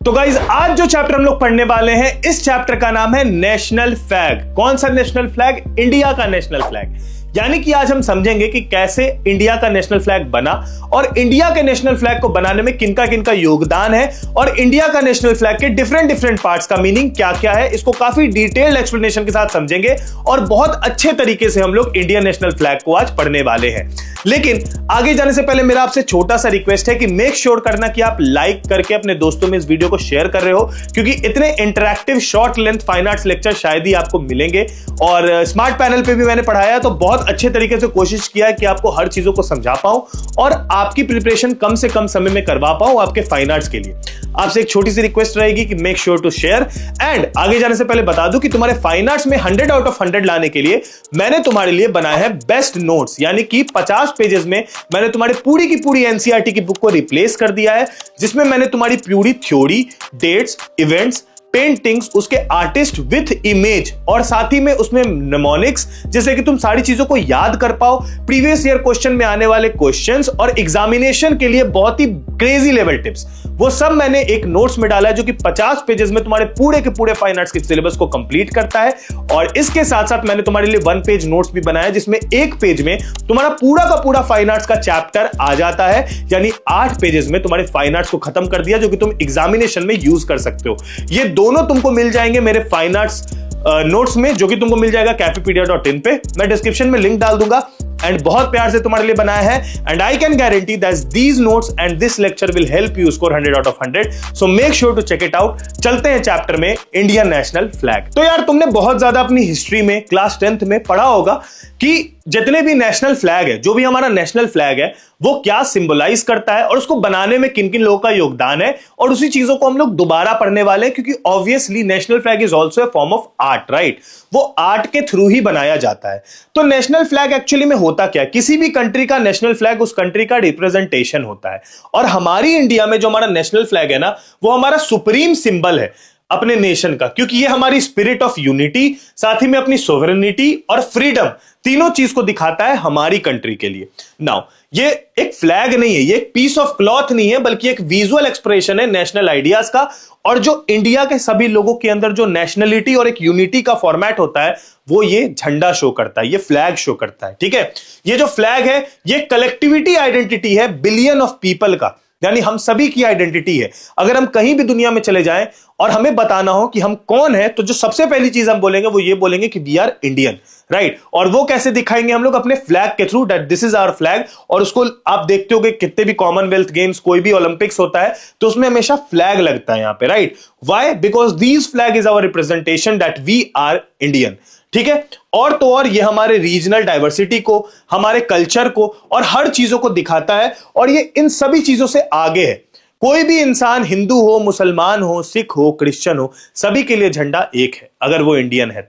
तो गाइज आज जो चैप्टर हम लोग पढ़ने वाले हैं, इस चैप्टर का नाम है नेशनल फ्लैग। कौन सा नेशनल फ्लैग? इंडिया का नेशनल फ्लैग। यानी कि आज हम समझेंगे कि कैसे इंडिया का नेशनल फ्लैग बना और इंडिया के नेशनल फ्लैग को बनाने में किनका किनका योगदान है और इंडिया का नेशनल फ्लैग के डिफरेंट पार्ट्स का मीनिंग क्या क्या है। इसको काफी डिटेल्ड एक्सप्लेनेशन के साथ समझेंगे और बहुत अच्छे तरीके से हम लोग इंडियन नेशनल फ्लैग को आज पढ़ने वाले हैं। लेकिन आगे जाने से पहले मेरा आपसे छोटा सा रिक्वेस्ट है कि मेक श्योर करना कि आप लाइक करके अपने दोस्तों में इस वीडियो को शेयर कर रहे हो, क्योंकि इतने interactive short length fine arts lecture शायद ही आपको मिलेंगे। और स्मार्ट पैनल पे भी मैंने पढ़ाया तो बहुत अच्छे तरीके से कोशिश किया है कि आपको हर चीजों को समझा पाऊं और आपकी प्रिपरेशन कम से कम समय में करवा पाऊं आपके फाइन आर्ट्स के लिए। आपसे एक छोटी सी रिक्वेस्ट रहेगी कि make sure to share. And आगे जाने से पहले बता दूं कि तुम्हारे फाइन आर्ट्स में 100 आउट ऑफ 100 लाने के लिए मैंने तुम्हारे लिए बनाया है बेस्ट नोट्स, यानी कि 50 पेजेस में मैंने तुम्हारी पूरी की पूरी एनसीईआरटी की बुक को रिप्लेस कर दिया है, जिसमें मैंने तुम्हारी पूरी थ्योरी, डेट्स, इवेंट्स, पेंटिंग्स, उसके आर्टिस्ट विथ इमेज और साथ ही में उसमें निमोनिक्स, जिससे कि तुम सारी चीजों को याद कर पाओ, प्रीवियस ईयर क्वेश्चन में आने वाले क्वेश्चंस और एग्जामिनेशन के लिए बहुत ही क्रेजी लेवल टिप्स, वो सब मैंने एक नोट्स में डाला है जो कि 50 पेजेस में तुम्हारे पूरे के पूरे फाइन आर्ट्स के सिलेबस को कंप्लीट करता है। और इसके साथ साथ मैंने तुम्हारे लिए 1 पेज नोट्स भी बनाया जिसमें एक पेज में तुम्हारा पूरा का पूरा फाइन आर्ट्स का चैप्टर आ जाता है, यानी 8 पेजेस में तुम्हारे फाइन आर्ट्स को खत्म कर दिया, जो कि तुम एग्जामिनेशन में यूज कर सकते हो। ये दोनों तुमको मिल जाएंगे मेरे फाइन आर्ट्स नोट्स में, जो कि तुमको मिल जाएगा cafepedia.in पे। मैं डिस्क्रिप्शन में लिंक डाल दूंगा एंड बहुत प्यार से तुम्हारे लिए बनाया है। And I can guarantee that these notes and this lecture will help you score 100 out of 100। So make sure to check it out. चलते हैं चैप्टर में, इंडियन नेशनल फ्लैग। तो यार तुमने बहुत ज्यादा अपनी हिस्ट्री में क्लास 10th में पढ़ा होगा कि जितने भी नेशनल फ्लैग है, जो भी हमारा नेशनल फ्लैग है, वो क्या सिंबलाइज करता है और उसको बनाने में किन किन लोगों का योगदान है, और उसी चीजों को हम लोग दोबारा पढ़ने वाले हैं, क्योंकि obviously national flag is also a form of art, right? वो आर्ट के थ्रू ही बनाया जाता है। तो नेशनल फ्लैग एक्चुअली में होता क्या है? किसी भी कंट्री का नेशनल फ्लैग उस कंट्री का रिप्रेजेंटेशन होता है, और हमारी इंडिया में जो हमारा नेशनल फ्लैग है ना, वो हमारा सुप्रीम सिंबल है अपने नेशन का, क्योंकि ये हमारी स्पिरिट ऑफ यूनिटी, साथ ही में अपनी सोवरेनिटी और फ्रीडम, तीनों चीज को दिखाता है हमारी कंट्री के लिए। नाउ ये एक फ्लैग नहीं है, ये एक पीस ऑफ क्लॉथ नहीं है, बल्कि एक विजुअल एक्सप्रेशन है नेशनल आइडियाज का। और जो इंडिया के सभी लोगों के अंदर जो नेशनलिटी और एक यूनिटी का फॉर्मेट होता है, वो ये झंडा शो करता है, ये फ्लैग शो करता है। ठीक है, ये जो फ्लैग है ये कलेक्टिविटी आइडेंटिटी है बिलियन ऑफ पीपल का, यानी हम सभी की आइडेंटिटी है। अगर हम कहीं भी दुनिया में चले जाएं और हमें बताना हो कि हम कौन है, तो जो सबसे पहली चीज हम बोलेंगे वो ये बोलेंगे कि वी आर इंडियन, राइट? और वो कैसे दिखाएंगे हम लोग? अपने फ्लैग के through, that this is our flag. और उसको आप देखते हो कि कितने भी कॉमनवेल्थ गेम्स, कोई भी ओलंपिक्स होता है, तो उसमें हमेशा फ्लैग लगता है यहां पे, right? Why? Because this flag is our representation that we are Indian. ठीक है, और तो और ये हमारे रीजनल डाइवर्सिटी को, हमारे कल्चर को और हर चीजों को दिखाता है, और ये इन सभी चीजों से आगे है। कोई भी इंसान, हिंदू हो, मुसलमान हो, सिख हो, क्रिश्चियन हो, सभी के लिए झंडा एक है अगर वो इंडियन है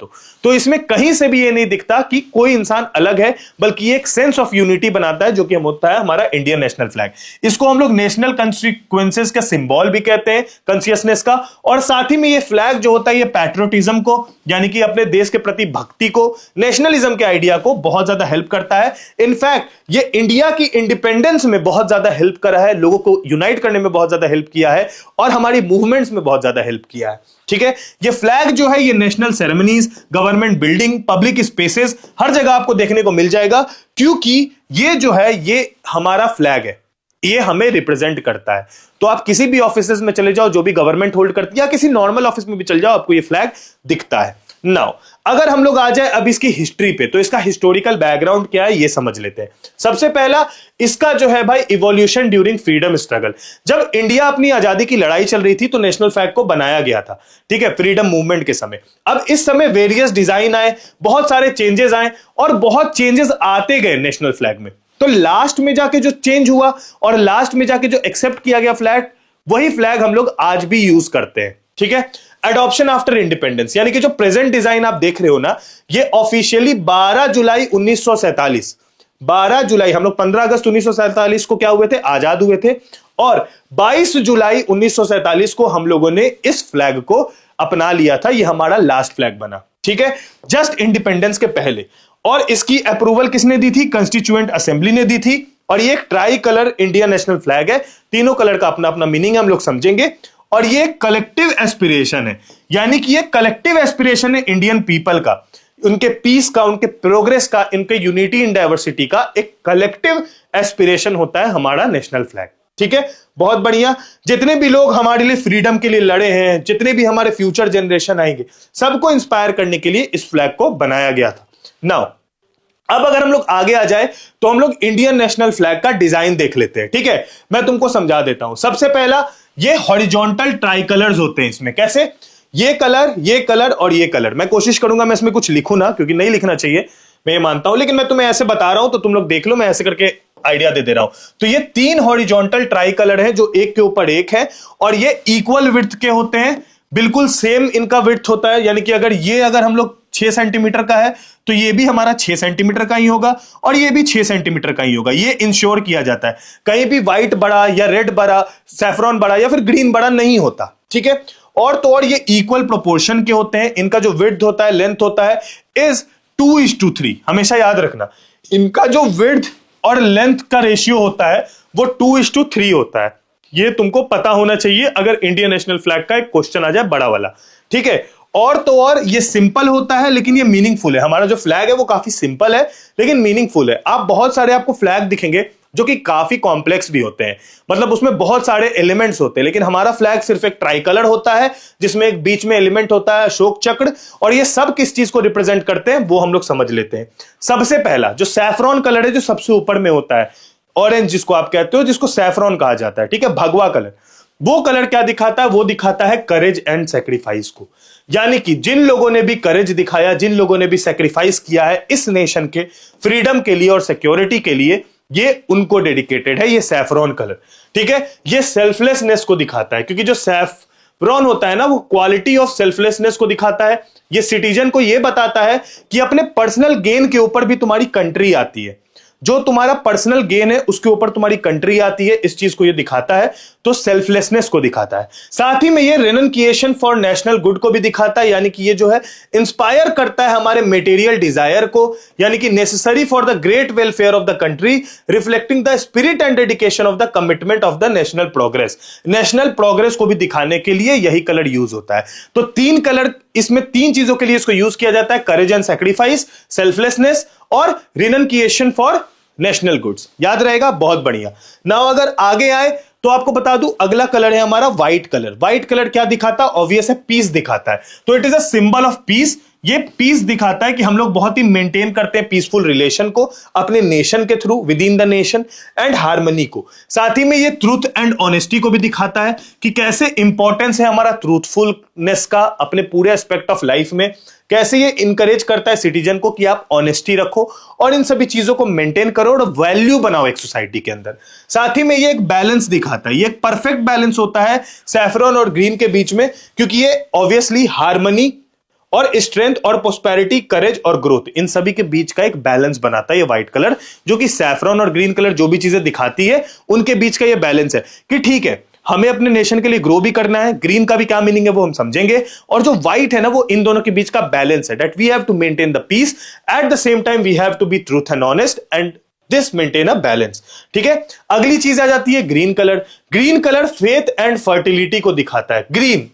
तो इसमें कहीं से भी ये नहीं दिखता कि कोई इंसान अलग है, बल्कि एक सेंस ऑफ यूनिटी बनाता है, जो कि हम होता है हमारा इंडियन नेशनल फ्लैग। इसको हम लोग नेशनल कंसिक्वेंसेस का सिंबल भी कहते हैं, कॉन्शियसनेस का। और साथ ही में ये फ्लैग जो होता है, ये पैट्रियोटिज्म को, यानी कि अपने देश के प्रति भक्ति को, नेशनलिज्म के आइडिया को बहुत ज्यादा हेल्प करता है। इनफैक्ट ये इंडिया की इंडिपेंडेंस में बहुत ज्यादा हेल्प करा है, लोगों को यूनाइट करने में बहुत ज्यादा हेल्प किया है, और हमारी मूवमेंट्स में बहुत ज्यादा हेल्प किया है। ठीक है, ये फ्लैग जो है, ये national ceremonies, government building, public spaces, हर जगह आपको देखने को मिल जाएगा, क्योंकि ये जो है ये हमारा फ्लैग है, ये हमें रिप्रेजेंट करता है। तो आप किसी भी ऑफिसेज में चले जाओ जो भी गवर्नमेंट होल्ड करती है, या किसी नॉर्मल ऑफिस में भी चले जाओ, आपको ये फ्लैग दिखता है। नाउ अगर हम लोग आ जाए अब इसकी हिस्ट्री पे, तो इसका हिस्टोरिकल बैकग्राउंड क्या है ये समझ लेते हैं। सबसे पहला इसका जो है भाई, इवोल्यूशन ड्यूरिंग फ्रीडम स्ट्रगल। जब इंडिया अपनी आजादी की लड़ाई चल रही थी तो नेशनल फ्लैग को बनाया गया था, ठीक है, फ्रीडम मूवमेंट के समय। अब इस समय वेरियस डिजाइन आए, बहुत सारे चेंजेस आए, और बहुत चेंजेस आते गए नेशनल फ्लैग में। तो लास्ट में जाके जो चेंज हुआ और लास्ट में जाके जो एक्सेप्ट किया गया फ्लैग, वही फ्लैग हम लोग आज भी यूज करते हैं। ठीक है, एडॉप्शन आफ्टर इंडिपेंडेंस, यानी कि जो प्रेजेंट डिजाइन आप देख रहे हो ना, ये ऑफिशियली 12 जुलाई 1947, 12 जुलाई, हम लोग 15 अगस्त 1947 को क्या हुए थे? आजाद हुए थे। और 22 जुलाई 1947 को हम लोगों ने इस फ्लैग को अपना लिया था, ये हमारा लास्ट फ्लैग बना। ठीक है, जस्ट इंडिपेंडेंस के पहले। और इसकी अप्रूवल किसने दी थी? कॉन्स्टिट्यूएंट असेंबली ने दी थी। और ये एक try colour Indian national flag है, तीनों कलर का अपना अपना मीनिंग हम लोग समझेंगे। और ये कलेक्टिव एस्पिरेशन है, यानी कि ये कलेक्टिव एस्पिरेशन है इंडियन पीपल का, उनके पीस का, उनके प्रोग्रेस का, इनके यूनिटी इन डाइवर्सिटी का एक कलेक्टिव एस्पिरेशन होता है हमारा नेशनल फ्लैग। ठीक है, बहुत बढ़िया। जितने भी लोग हमारे लिए फ्रीडम के लिए लड़े हैं, जितने भी हमारे फ्यूचर जनरेशन आएंगे, सबको इंस्पायर करने के लिए इस फ्लैग को बनाया गया था। नाउ अब अगर हम लोग आगे आ जाए तो हम लोग इंडियन नेशनल फ्लैग का डिजाइन देख लेते हैं। ठीक है, मैं तुमको समझा देता हूं। सबसे पहला, ये हॉरिजॉन्टल ट्राई कलर्स होते हैं इसमें। कैसे? ये कलर और ये कलर। मैं कोशिश करूंगा मैं इसमें कुछ लिखूं ना, क्योंकि नहीं लिखना चाहिए, मैं ये मानता हूं, लेकिन मैं तुम्हें ऐसे बता रहा हूं तो तुम लोग देख लो, मैं ऐसे करके आइडिया दे रहा हूं। तो ये 3 हॉरिजॉन्टल ट्राई कलर है जो एक के ऊपर एक है, और ये इक्वल विड्थ के होते हैं, बिल्कुल सेम इनका विड्थ होता है। यानी कि अगर हम लोग 6 सेंटीमीटर का है तो ये भी हमारा 6 सेंटीमीटर का ही होगा, और ये भी 6 सेंटीमीटर का ही होगा। ये इंश्योर किया जाता है, कहीं भी व्हाइट बड़ा या रेड बड़ा, सैफरॉन बड़ा या फिर ग्रीन बड़ा नहीं होता। ठीक है, और तो और ये इक्वल प्रोपोर्शन के होते हैं। इनका जो विड्थ होता है, लेंथ होता है, इज 2:3। हमेशा याद रखना, इनका जो विड्थ और लेंथ का रेशियो होता है वो 2:3 होता है। ये तुमको पता होना चाहिए अगर इंडियन नेशनल फ्लैग का एक क्वेश्चन आ जाए बड़ा वाला। ठीक है, और तो और ये सिंपल होता है लेकिन ये मीनिंगफुल है। हमारा जो फ्लैग है वो काफी सिंपल है लेकिन मीनिंगफुल है। आप बहुत सारे आपको फ्लैग दिखेंगे जो कि काफी कॉम्प्लेक्स भी होते हैं, मतलब उसमें बहुत सारे एलिमेंट्स होते हैं, लेकिन हमारा फ्लैग सिर्फ एक ट्राई कलर होता है जिसमें एक बीच में एलिमेंट होता है अशोक चक्र, और ये सब किस चीज को रिप्रेजेंट करते हैं वो हम लोग समझ लेते हैं। सबसे पहला जो सैफरॉन कलर है, जो सबसे ऊपर में होता है, ऑरेंज जिसको आप कहते हो, जिसको सैफरॉन कहा जाता है। ठीक है, भगवा कलर, वो कलर क्या दिखाता है? वो दिखाता है करेज एंड सेक्रीफाइस को। यानी कि जिन लोगों ने भी करेज दिखाया, जिन लोगों ने भी सेक्रीफाइस किया है इस नेशन के फ्रीडम के लिए और सिक्योरिटी के लिए, ये उनको डेडिकेटेड है ये सैफरॉन कलर। ठीक है, ये सेल्फलेसनेस को दिखाता है, क्योंकि जो सैफरॉन होता है ना, वो क्वालिटी ऑफ सेल्फलेसनेस को दिखाता है। ये सिटीजन को ये बताता है कि अपने पर्सनल गेन के ऊपर भी तुम्हारी कंट्री आती है, जो तुम्हारा पर्सनल गेन है उसके ऊपर तुम्हारी कंट्री आती है, इस चीज को ये दिखाता है। तो सेल्फलेसनेस को दिखाता है। साथ ही में ये रेननकिएशन फॉर नेशनल गुड को भी दिखाता है, यानी कि ये जो है इंस्पायर करता है हमारे मटेरियल डिजायर को, यानी कि necessary for the great welfare of the country, reflecting the spirit and dedication of the commitment of the national progress. National progress को भी दिखाने के लिए यही कलर यूज होता है। तो 3 कलर, इसमें 3 चीजों के लिए इसको यूज किया जाता है, करेज एंड सैक्रिफाइस, सेल्फलेसनेस और रिननकिएशन फॉर नेशनल गुड्स। याद रहेगा, बहुत बढ़िया। नाउ अगर आगे आए तो आपको बता दूं, अगला कलर है हमारा व्हाइट कलर। व्हाइट कलर क्या दिखाता है? ऑब्वियस है, पीस दिखाता है। तो it is a symbol of peace. ये पीस दिखाता है कि हम लोग बहुत ही मेंटेन करते हैं पीसफुल रिलेशन को अपने नेशन के through, with in the nation, and harmony को। साथ ही में ये ट्रूथ एंड ऑनेस्टी को भी दिखाता है कि कैसे इंपॉर्टेंस है हमारा ट्रूथफुलनेस का अपने पूरे एस्पेक्ट ऑफ लाइफ में, कैसे ये इंकरेज करता है सिटीजन को कि आप ऑनेस्टी रखो और इन सभी चीजों को मेंटेन करो और वैल्यू बनाओ एक सोसाइटी के अंदर। साथ ही में ये एक बैलेंस दिखाता है, ये एक परफेक्ट बैलेंस होता है सैफरॉन और ग्रीन के बीच में, क्योंकि ये ऑब्वियसली हार्मनी और स्ट्रेंथ और प्रोस्पेरिटी, करेज और ग्रोथ, इन सभी के बीच का एक बैलेंस बनाता है ये व्हाइट कलर, जो कि सैफरॉन और ग्रीन कलर जो भी चीजें दिखाती है उनके बीच का ये बैलेंस है कि ठीक है, हमें अपने नेशन के लिए ग्रो भी करना है। ग्रीन का भी क्या मीनिंग है वो हम समझेंगे, और जो व्हाइट है ना, वो इन दोनों के बीच का बैलेंस है, that we have to maintain the peace, at the same time we have to be truth and honest and this maintain a balance. ठीक है, अगली चीज आ जाती है green colour. Green colour faith and fertility को दिखाता है। ग्रीन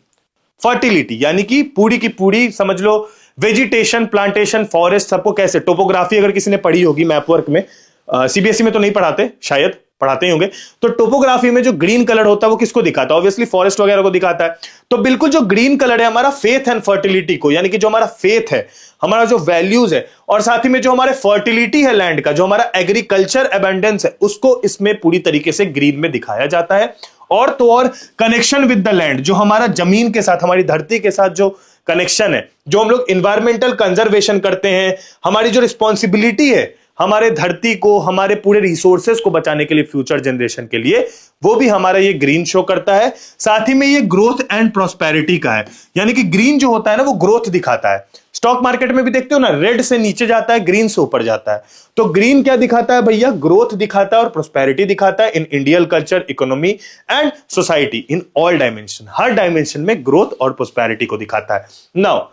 फर्टिलिटी यानी कि पूरी की पूरी समझ लो वेजिटेशन, प्लांटेशन, फॉरेस्ट, सबको कैसे, टोपोग्राफी अगर किसी ने पढ़ी होगी मैप वर्क में, सीबीएसई में तो नहीं पढ़ाते, शायद पढ़ाते ही होंगे, तो टोपोग्राफी में जो ग्रीन कलर होता है वो किसको दिखाता है? ऑब्वियसली फॉरेस्ट वगैरह को दिखाता है। तो बिल्कुल जो ग्रीन कलर है हमारा फेथ एंड फर्टिलिटी को, यानी कि जो हमारा फेथ है, हमारा जो वैल्यूज है, और साथ ही में जो हमारे फर्टिलिटी है लैंड का, जो हमारा एग्रीकल्चर एबंडेंस है, उसको इसमें पूरी तरीके से ग्रीन में दिखाया जाता है। और तो और कनेक्शन विद द लैंड, जो हमारा जमीन के साथ, हमारी धरती के साथ जो कनेक्शन है, जो हम लोग इन्वायरमेंटल कंजर्वेशन करते हैं, हमारी जो रिस्पॉन्सिबिलिटी है हमारे धरती को, हमारे पूरे रिसोर्सेज को बचाने के लिए, फ्यूचर जनरेशन के लिए, वो भी हमारा ये ग्रीन शो करता है। साथ ही में ये ग्रोथ एंड प्रोस्पेरिटी का है, यानी कि ग्रीन जो होता है ना वो ग्रोथ दिखाता है। स्टॉक मार्केट में भी देखते हो ना, रेड से नीचे जाता है, ग्रीन से ऊपर जाता है। तो ग्रीन क्या दिखाता है भैया? ग्रोथ दिखाता है और प्रोस्पेरिटी दिखाता है in Indian culture, economy and society, in all dimension. Her dimension में ग्रोथ और प्रोस्पेरिटी को दिखाता है। नाउ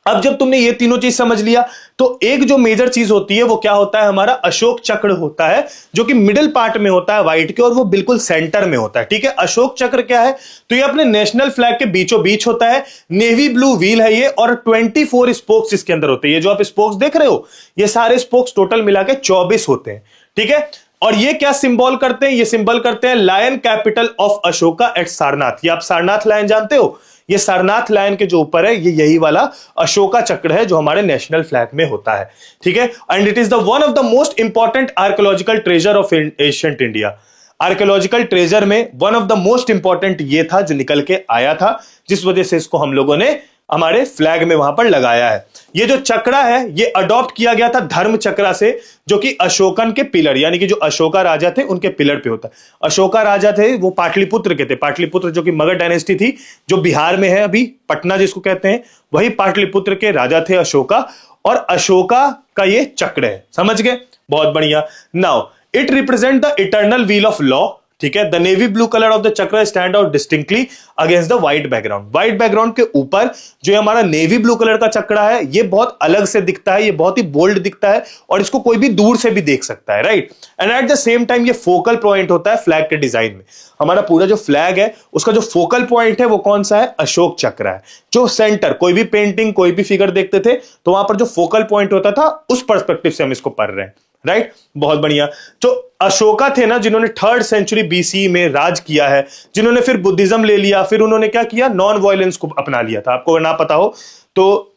अब जब तुमने ये तीनों चीज समझ लिया तो एक जो मेजर चीज होती है वो क्या होता है, हमारा अशोक चक्र होता है, जो कि मिडिल पार्ट में होता है व्हाइट के, और वो बिल्कुल सेंटर में होता है। ठीक है, अशोक चक्र क्या है, तो ये अपने नेशनल फ्लैग के बीचों बीच होता है, नेवी ब्लू व्हील है ये, और 24 स्पोक्स इसके अंदर होते हैं। ये जो आप स्पोक्स देख रहे हो, ये सारे स्पोक्स टोटल मिला के 24 होते हैं। ठीक है, और ये क्या सिंबल करते हैं, ये सिंबल करते हैं lion capital of Ashoka at Sarnath. ये आप सारनाथ लायन जानते हो, ये सारनाथ लायन के जो ऊपर है ये यही वाला अशोका चक्र है जो हमारे नेशनल फ्लैग में होता है। ठीक है, and it is the one of the most important archaeological treasure of ancient India. Archaeological treasure में one of the most important ये था जो निकल के आया था, जिस वजह से इसको हम लोगों ने हमारे फ्लैग में वहां पर लगाया है। ये जो चक्रा है ये अडॉप्ट किया गया था धर्म चक्रा से, जो कि अशोकन के पिलर, यानी कि जो अशोका राजा थे उनके पिलर पे होता है। अशोका राजा थे वो पाटलिपुत्र के थे, पाटलिपुत्र जो कि मगध डायनेस्टी थी, जो बिहार में है अभी, पटना जिसको कहते हैं, वही पाटलिपुत्र के राजा थे अशोका, और अशोका का ये चक्र है। समझ गए, बहुत बढ़िया। Now it represent the eternal wheel of law. ठीक है, the navy blue colour of the chakra stand out distinctly against the white background. White background के ऊपर जो हमारा नेवी ब्लू कलर का चक्र है ये बहुत अलग से दिखता है, ये बहुत ही बोल्ड दिखता है, और इसको कोई भी दूर से भी देख सकता है, right. And eight the same time ये फोकल पॉइंट होता है फ्लैग के डिजाइन में। हमारा पूरा जो फ्लैग है उसका जो फोकल पॉइंट है वो कौन सा है, अशोक चक्र है। जो सेंटर, कोई भी पेंटिंग कोई भी फिगर देखते थे तो वहां पर जो फोकल पॉइंट होता था, उस पर्सपेक्टिव से हम इसको पढ़ रहे हैं, राइट। बहुत बढ़िया। तो अशोका थे ना जिन्होंने 3rd सेंचुरी बीसी में राज किया है, जिन्होंने फिर बुद्धिज्म ले लिया, फिर उन्होंने क्या किया, नॉन वायलेंस को अपना लिया था। आपको अगर ना पता हो तो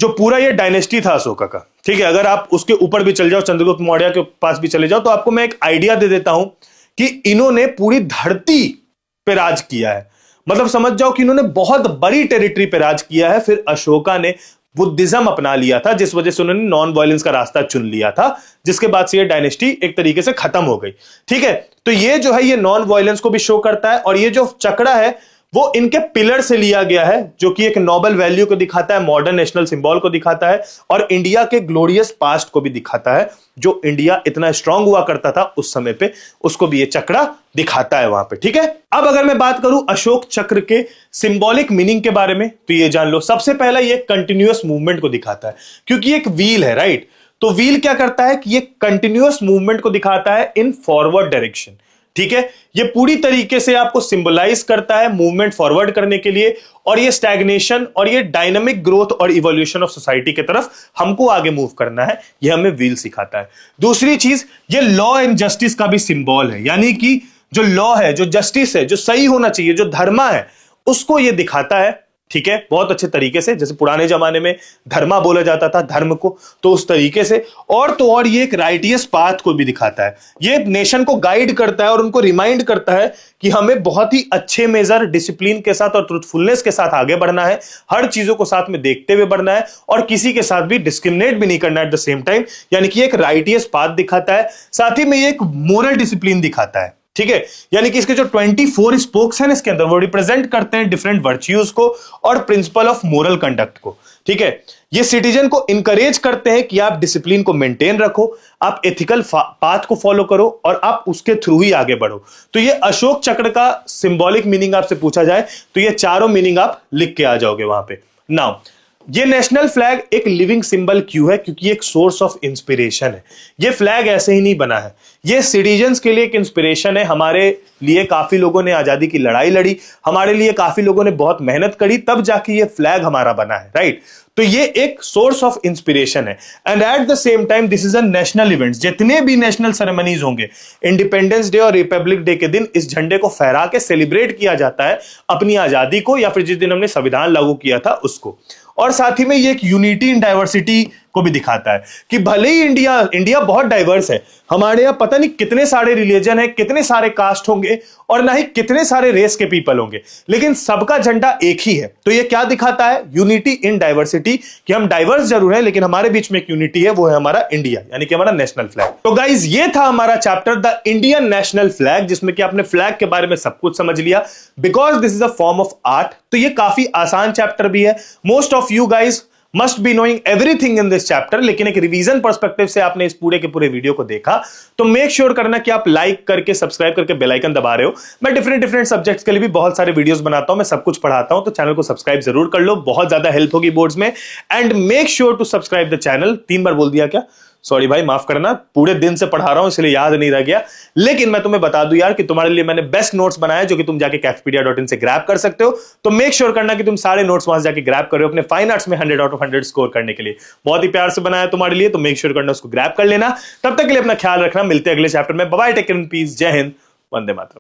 जो पूरा ये डायनेस्टी था अशोका का, ठीक है, अगर आप उसके ऊपर भी चल जाओ, चंद्रगुप्त मौर्य के पास भी चले जाओ, तो आपको मैं एक आइडिया दे देता हूं कि इन्होंने पूरी धरती पे राज किया है। मतलब समझ जाओ कि इन्होंने बहुत बड़ी टेरिटरी पे राज किया है। फिर अशोका ने बुद्धिज्म अपना लिया था, जिस वजह से उन्होंने नॉन वायलेंस का रास्ता चुन लिया था, जिसके बाद से ये डायनेस्टी एक तरीके से खत्म हो गई। ठीक है, तो ये जो है ये नॉन वायलेंस को भी शो करता है, और ये जो चक्रा है वो इनके पिलर से लिया गया है, जो कि एक नोबल वैल्यू को दिखाता है, मॉडर्न नेशनल सिंबल को दिखाता है, और इंडिया के ग्लोरियस पास्ट को भी दिखाता है। जो इंडिया इतना स्ट्रांग हुआ करता था उस समय पे, उसको भी ये चक्रा दिखाता है वहां पे। ठीक है, अब अगर मैं बात करूं अशोक चक्र के सिंबॉलिक मीनिंग के बारे में, तो ये जान लो, सबसे पहला ये कंटिन्यूअस मूवमेंट को दिखाता है, क्योंकि एक व्हील है, राइट। तो व्हील क्या करता है कि ये कंटिन्यूअस मूवमेंट को दिखाता है इन फॉरवर्ड डायरेक्शन। ठीक है, ये पूरी तरीके से आपको सिंबलाइज करता है मूवमेंट फॉरवर्ड करने के लिए, और ये स्टैग्नेशन और ये डायनामिक ग्रोथ और इवोल्यूशन ऑफ सोसाइटी की तरफ हमको आगे मूव करना है, ये हमें व्हील सिखाता है। दूसरी चीज, ये लॉ एंड जस्टिस का भी सिंबल है, यानी कि जो लॉ है, जो जस्टिस है, जो सही होना चाहिए, जो धर्मा है, उसको ये दिखाता है। ठीक है, बहुत अच्छे तरीके से, जैसे पुराने जमाने में धर्मा बोला जाता था धर्म को, तो उस तरीके से। और तो और ये एक राइटियस पाथ को भी दिखाता है, ये नेशन को गाइड करता है और उनको रिमाइंड करता है कि हमें बहुत ही अच्छे मेजर, डिसिप्लिन के साथ और ट्रूथफुलनेस के साथ आगे बढ़ना है, हर चीजों को साथ में देखते हुए बढ़ना है, और किसी के साथ भी डिस्क्रिमिनेट भी नहीं करना एट द सेम टाइम। यानी कि एक राइटियस पाथ दिखाता है, साथ ही में ये एक मोरल डिसिप्लिन दिखाता है। ठीक है, यानी कि इसके जो 24 स्पोक्स हैं इसके अंदर, वो रिप्रेजेंट करते हैं डिफरेंट वर्च्यूज को और प्रिंसिपल ऑफ मोरल कंडक्ट को। ठीक है, ये सिटीजन को इंकरेज करते हैं कि आप डिसिप्लिन को मेंटेन रखो, आप एथिकल पाथ को फॉलो करो, और आप उसके थ्रू ही आगे बढ़ो। तो ये अशोक चक्र का सिंबॉलिक मीनिंग आपसे पूछा जाए तो ये चारों मीनिंग आप लिख के आ जाओगे वहां पे। नाउ ये नेशनल फ्लैग एक लिविंग सिंबल क्यों है, क्योंकि एक सोर्स ऑफ इंस्पिरेशन है। ये फ्लैग ऐसे ही नहीं बना है, ये सिटीजन्स के लिए एक इंस्पिरेशन है। हमारे लिए काफी लोगों ने आजादी की लड़ाई लड़ी, हमारे लिए काफी लोगों ने बहुत मेहनत करी, तब जाके ये फ्लैग हमारा बना है, राइट। तो ये एक सोर्स ऑफ इंस्पिरेशन है। And eight the same time this is a national event. जितने भी नेशनल सेरेमनीज होंगे, इंडिपेंडेंस डे और रिपब्लिक डे के दिन इस झंडे को फहरा के सेलिब्रेट किया जाता है अपनी आजादी को, या फिर जिस दिन हमने संविधान लागू किया था उसको। और साथ ही में ये एक यूनिटी इन डाइवर्सिटी को भी दिखाता है कि भले ही इंडिया बहुत डाइवर्स है, हमारे यहाँ पता नहीं कितने सारे रिलीजन है, कितने सारे कास्ट होंगे, और ना ही कितने सारे रेस के पीपल होंगे, लेकिन सबका झंडा एक ही है। तो ये क्या दिखाता है, यूनिटी इन डाइवर्सिटी, कि हम डाइवर्स जरूर है लेकिन हमारे बीच में एक यूनिटी है, वो है हमारा इंडिया, यानी कि हमारा नेशनल फ्लैग। तो गाइज ये था हमारा chapter the Indian national flag, जिसमें कि आपने फ्लैग के बारे में सब कुछ समझ लिया, because this is a form of art. तो ये काफी आसान चैप्टर भी है। Most of you guys must be knowing everything in this chapter, लेकिन एक रिवीजन पर्सपेक्टिव से आपने इस पूरे के पूरे वीडियो को देखा तो मेक श्योर करना कि आप लाइक करके सब्सक्राइब करके बेल आइकन दबा रहे हो। मैं डिफरेंट सब्जेक्ट्स के लिए भी बहुत सारे वीडियोस बनाता हूं, मैं सब कुछ पढ़ाता हूं, तो चैनल को सब्सक्राइब जरूर कर लो, बहुत ज्यादा हेल्प होगी बोर्ड्स में। And make sure to subscribe the channel. 3 बार बोल दिया क्या, सॉरी भाई माफ करना, पूरे दिन से पढ़ा रहा हूं इसलिए याद नहीं रह गया। लेकिन मैं तुम्हें बता दूं यार कि तुम्हारे लिए मैंने बेस्ट नोट्स बनाए जो कि तुम जाके cafeteria.in से ग्रैब कर सकते हो। तो मेक श्योर करना कि तुम सारे नोट्स वहां जाके ग्रैब करो अपने फाइन आर्ट्स में 100 आउट ऑफ 100 स्कोर करने के लिए। बहुत ही प्यार से बनाया तुम्हारे लिए, तो मेक श्योर करना उसको ग्रैब कर लेना। तब तक के लिए अपना ख्याल रखना, मिलते हैं अगले चैप्टर में। Bye bye, take care, peace, जय हिंद, वंदे मातरम।